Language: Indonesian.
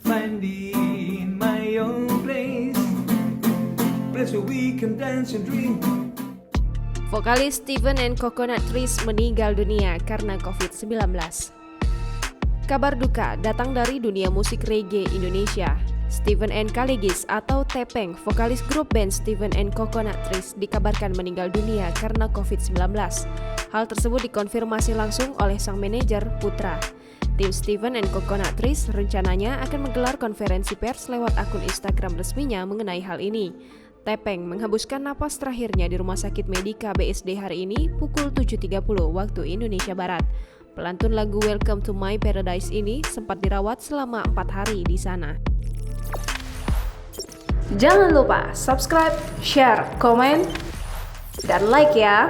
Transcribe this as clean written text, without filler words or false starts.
Finding my own place where we can dance and dream. Vokalis Steven and Coconut Trees meninggal dunia karena COVID-19. Kabar duka datang dari dunia musik reggae Indonesia. Steven and Kaligis atau Tepeng, vokalis grup band Steven and Coconut Trees, dikabarkan meninggal dunia karena COVID-19. Hal tersebut dikonfirmasi langsung oleh sang manajer Putra. Tim Steven and Coconut Trees rencananya akan menggelar konferensi pers lewat akun Instagram resminya mengenai hal ini. Tepeng menghembuskan napas terakhirnya di Rumah Sakit Medika BSD hari ini pukul 7.30 waktu Indonesia Barat. Pelantun lagu Welcome to My Paradise ini sempat dirawat selama 4 hari di sana. Jangan lupa subscribe, share, komen, dan like ya!